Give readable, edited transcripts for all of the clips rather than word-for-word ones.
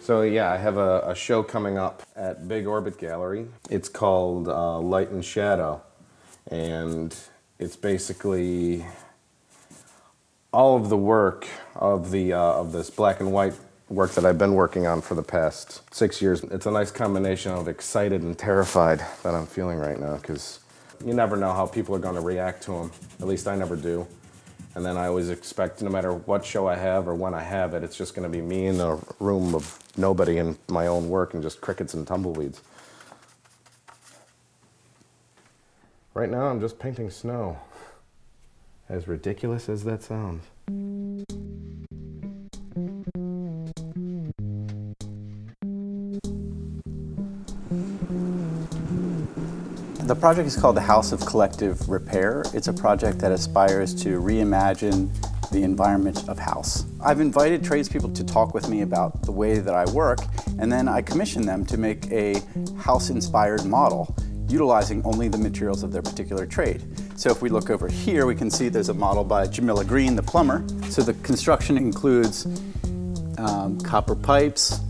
So yeah, I have a show coming up at Big Orbit Gallery. It's called Light and Shadow, and it's basically all of the work of this black and white work that I've been working on for the past 6 years. It's a nice combination of excited and terrified that I'm feeling right now, because you never know how people are going to react to them. At least I never do. And then I always expect, no matter what show I have or when I have it, it's just going to be me in a room of nobody and my own work and just crickets and tumbleweeds. Right now I'm just painting snow. As ridiculous as that sounds. The project is called the House of Collective Repair. It's a project that aspires to reimagine the environment of house. I've invited tradespeople to talk with me about the way that I work, and then I commission them to make a house-inspired model, utilizing only the materials of their particular trade. So if we look over here, we can see there's a model by Jamila Green, the plumber. So the construction includes copper pipes,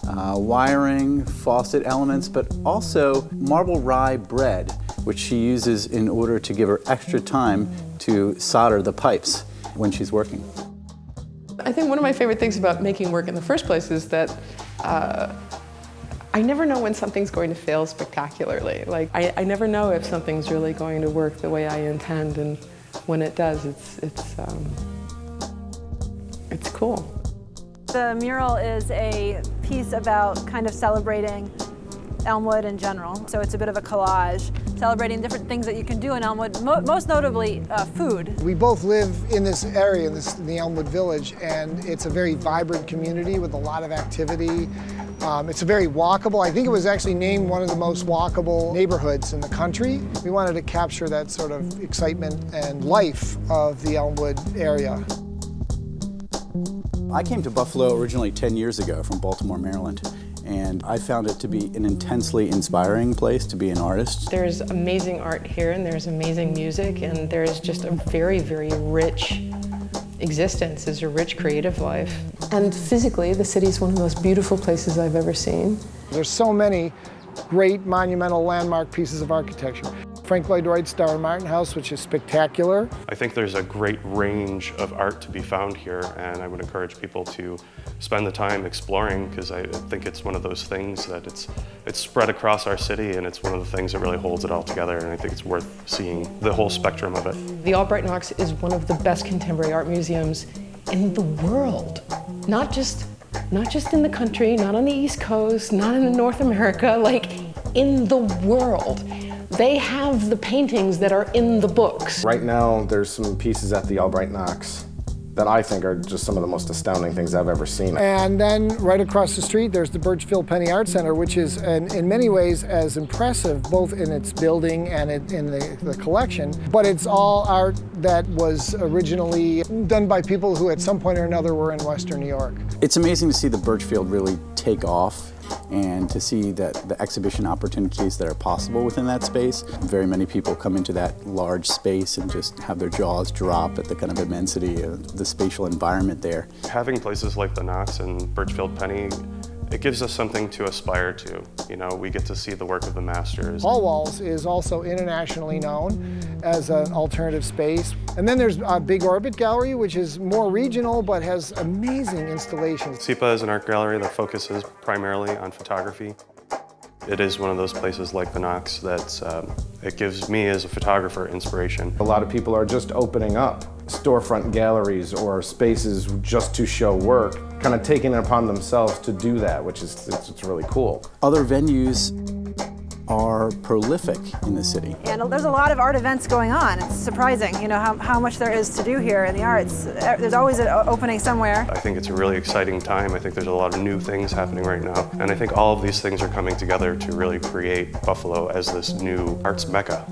wiring, faucet elements, but also marble rye bread, which she uses in order to give her extra time to solder the pipes when she's working. I think one of my favorite things about making work in the first place is that I never know when something's going to fail spectacularly. Like, I never know if something's really going to work the way I intend, and when it does, it's cool. The mural is a piece about kind of celebrating Elmwood in general. So it's a bit of a collage, celebrating different things that you can do in Elmwood, most notably food. We both live in this area, in the Elmwood Village, and it's a very vibrant community with a lot of activity. It's a very walkable, I think it was actually named one of the most walkable neighborhoods in the country. We wanted to capture that sort of excitement and life of the Elmwood area. I came to Buffalo originally 10 years ago from Baltimore, Maryland, and I found it to be an intensely inspiring place to be an artist. There's amazing art here, and there's amazing music, and there's just a very, very rich existence. It's a rich creative life. And physically, the city's one of the most beautiful places I've ever seen. There's so many great monumental landmark pieces of architecture. Frank Lloyd Wright's Starr Martin House, which is spectacular. I think there's a great range of art to be found here, and I would encourage people to spend the time exploring, because I think it's one of those things that it's spread across our city, and it's one of the things that really holds it all together, and I think it's worth seeing the whole spectrum of it. The Albright Knox is one of the best contemporary art museums in the world. Not just in the country, not on the East Coast, not in North America, like in the world. They have the paintings that are in the books. Right now, there's some pieces at the Albright Knox that I think are just some of the most astounding things I've ever seen. And then right across the street, there's the Birchfield Penny Art Center, which is in many ways as impressive, both in its building and in the collection. But it's all art that was originally done by people who at some point or another were in Western New York. It's amazing to see the Birchfield really take off, and to see that the exhibition opportunities that are possible within that space. Very many people come into that large space and just have their jaws drop at the kind of immensity of the spatial environment there. Having places like the Knox and Birchfield Penny, it gives us something to aspire to. You know, we get to see the work of the masters. Hall Walls is also internationally known as an alternative space. And then there's Big Orbit Gallery, which is more regional but has amazing installations. SEPA is an art gallery that focuses primarily on photography. It is one of those places like the Knox that it gives me as a photographer inspiration. A lot of people are just opening up storefront galleries or spaces just to show work, kind of taking it upon themselves to do that, which is it's really cool. Other venues are prolific in the city. And there's a lot of art events going on. It's surprising, you know, how much there is to do here in the arts. There's always an opening somewhere. I think it's a really exciting time. I think there's a lot of new things happening right now. And I think all of these things are coming together to really create Buffalo as this new arts mecca.